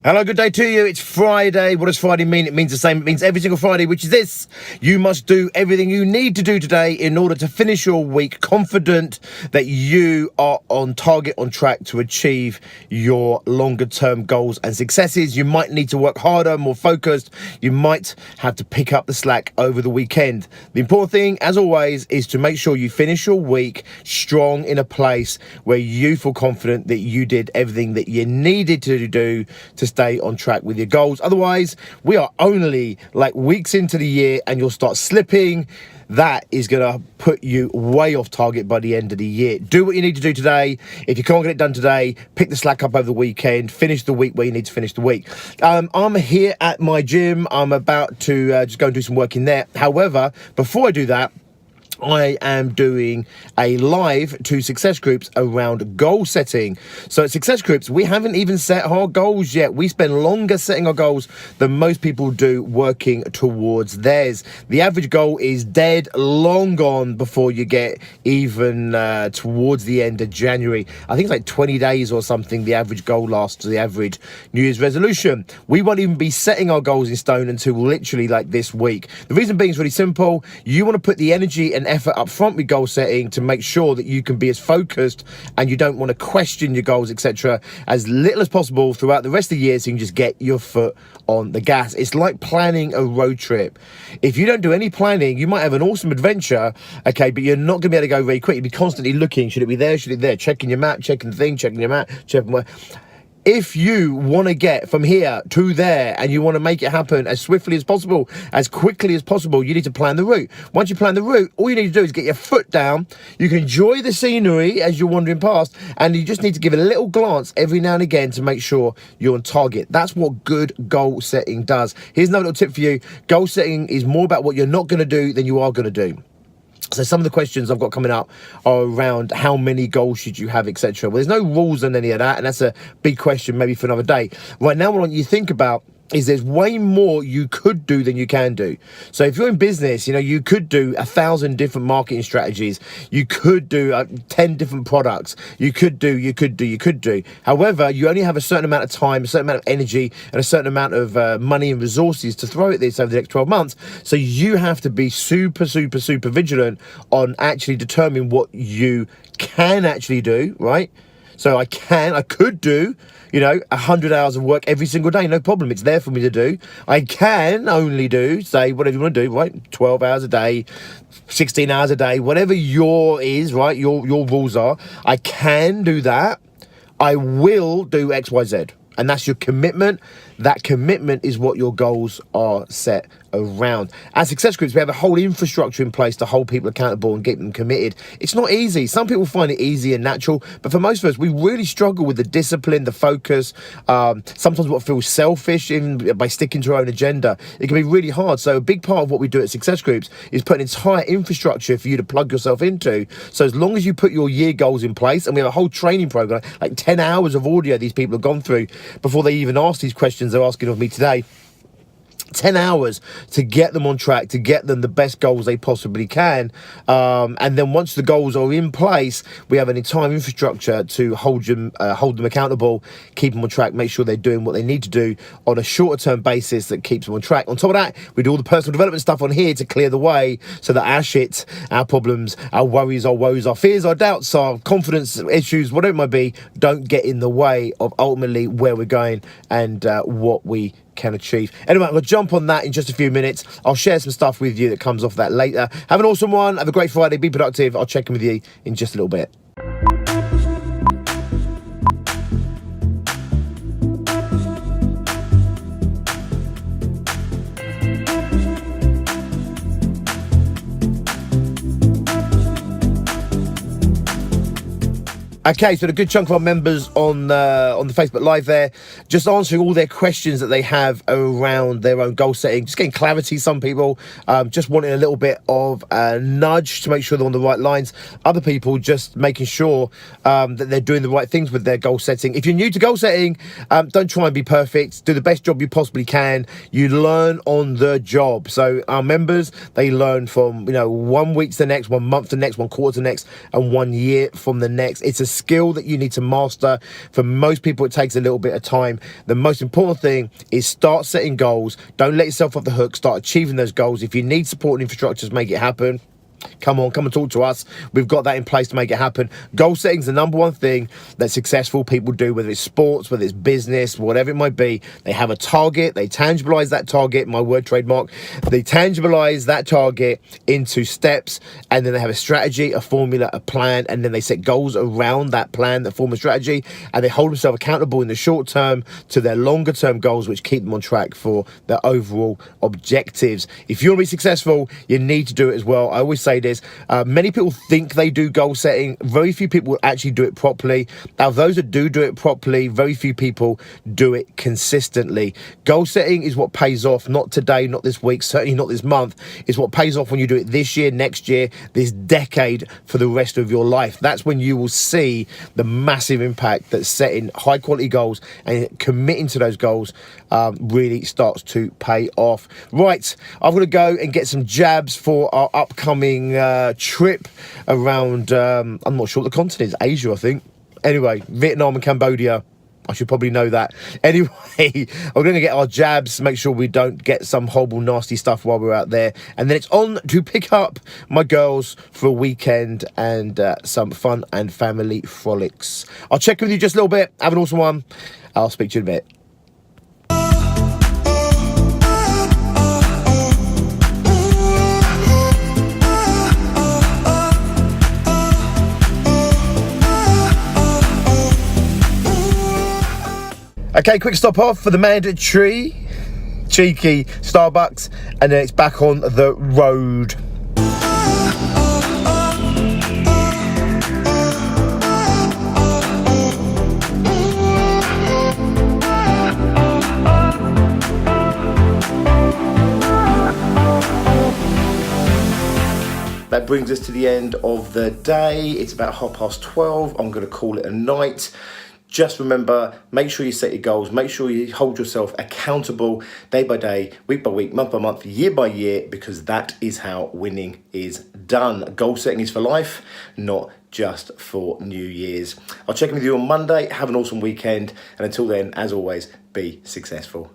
Hello, good day to you. It's Friday. What does Friday mean? It means the same. It means every single Friday, which is this. You must do everything you need to do today in order to finish your week confident that you are on target, on track to achieve your longer term goals and successes. You might need to work harder, more focused. You might have to pick up the slack over the weekend. The important thing, as always, is to make sure you finish your week strong in a place where you feel confident that you did everything that you needed to do to stay on track with your goals. Otherwise, we are only like weeks into the year and you'll start slipping. That is going to put you way off target by the end of the year. Do what you need to do today. If you can't get it done today, pick the slack up over the weekend. Finish the week where you need to finish the week. I'm here at my gym. I'm about to just go and do some work in there. However, before I do that, I am doing a live to success groups around goal setting. So at success groups, we haven't even set our goals yet. We spend longer setting our goals than most people do working towards theirs. The average goal is dead, long gone before you get even towards the end of January. I think it's like 20 days or something. The average goal lasts, the average New Year's resolution. We won't even be setting our goals in stone until literally like this week. The reason being is really simple. You want to put the energy and effort up front with goal setting to make sure that you can be as focused and you don't want to question your goals, etc., as little as possible throughout the rest of the year, so you can just get your foot on the gas. It's like planning a road trip. If you don't do any planning, you might have an awesome adventure, okay, but you're not going to be able to go very quick. You'll be constantly looking, should it be there, should it be there, checking your map, checking the thing, checking your map, checking where. If you want to get from here to there and you want to make it happen as swiftly as possible, as quickly as possible, you need to plan the route. Once you plan the route, all you need to do is get your foot down. You can enjoy the scenery as you're wandering past, and you just need to give it a little glance every now and again to make sure you're on target. That's what good goal setting does. Here's another little tip for you. Goal setting is more about what you're not going to do than you are going to do. So some of the questions I've got coming up are around how many goals should you have, etc. Well, there's no rules on any of that, and that's a big question maybe for another day. Right now, what I want you to think about is there's way more you could do than you can do. So if you're in business, you could do 1,000 different marketing strategies. You could do 10 different products. You could do. However, you only have a certain amount of time, a certain amount of energy, and a certain amount of money and resources to throw at this over the next 12 months. So you have to be super vigilant on actually determining what you can actually do, right? So I could do, 100 hours of work every single day, no problem. It's there for me to do. I can only do, say, whatever you want to do, right? 12 hours a day, 16 hours a day, whatever your is, right? Your rules are. I can do that. I will do X, Y, Z. And that's your commitment. That commitment is what your goals are set around. As success groups, we have a whole infrastructure in place to hold people accountable and get them committed. It's not easy. Some people find it easy and natural, but for most of us, we really struggle with the discipline, the focus. Sometimes what feels selfish even by sticking to our own agenda. It can be really hard. So a big part of what we do at success groups is put an entire infrastructure for you to plug yourself into. So as long as you put your year goals in place, and we have a whole training program, like 10 hours of audio these people have gone through before they even ask these questions they're asking of me today. 10 hours to get them on track, to get them the best goals they possibly can. And then once the goals are in place, we have an entire infrastructure to hold them accountable, keep them on track, make sure they're doing what they need to do on a shorter term basis that keeps them on track. On top of that, we do all the personal development stuff on here to clear the way so that our shit, our problems, our worries, our woes, our fears, our doubts, our confidence issues, whatever it might be, don't get in the way of ultimately where we're going and what we can achieve. Anyway, I'm going to jump on that in just a few minutes. I'll share some stuff with you that comes off that later. Have an awesome one. Have a great Friday. Be productive. I'll check in with you in just a little bit. Okay, so a good chunk of our members on the Facebook Live there, just answering all their questions that they have around their own goal setting, just getting clarity. Some people just wanting a little bit of a nudge to make sure they're on the right lines. Other people just making sure that they're doing the right things with their goal setting. If you're new to goal setting, don't try and be perfect. Do the best job you possibly can. You learn on the job. So our members, they learn from 1 week to the next, 1 month to the next, 1 quarter to the next, and 1 year from the next. It's as skill that you need to master. For most people, it takes a little bit of time. The most important thing is start setting goals. Don't let yourself off the hook. Start achieving those goals. If you need support and infrastructure to make it happen, come on, come and talk to us. We've got that in place to make it happen. Goal setting is the number one thing that successful people do, whether it's sports, whether it's business, whatever it might be. They have a target, they tangibilize that target, my word trademark. They tangibilize that target into steps, and then they have a strategy, a formula, a plan, and then they set goals around that plan, that form a strategy, and they hold themselves accountable in the short term to their longer term goals, which keep them on track for their overall objectives. If you want to be successful, you need to do it as well. I always say this, many people think they do goal setting. Very few people will actually do it properly. Now, those that do it properly, very few people do it consistently. Goal setting is what pays off, not today, not this week, certainly not this month. It's what pays off when you do it this year, next year, this decade, for the rest of your life. That's when you will see the massive impact that setting high quality goals and committing to those goals really starts to pay off. Right, I'm going to go and get some jabs for our upcoming trip around, I'm not sure what the continent is, Asia, I think. Anyway, Vietnam and Cambodia. I should probably know that. Anyway, we're going to get our jabs, make sure we don't get some horrible, nasty stuff while we're out there. And then it's on to pick up my girls for a weekend and some fun and family frolics. I'll check in with you just a little bit. Have an awesome one. I'll speak to you in a bit. Okay, quick stop off for the mandatory cheeky Starbucks, and then it's back on the road. That brings us to the end of the day. It's about 12:30. I'm going to call it a night. Just remember, make sure you set your goals, make sure you hold yourself accountable day by day, week by week, month by month, year by year, because that is how winning is done. Goal setting is for life, not just for New Year's. I'll check in with you on Monday. Have an awesome weekend. And until then, as always, be successful.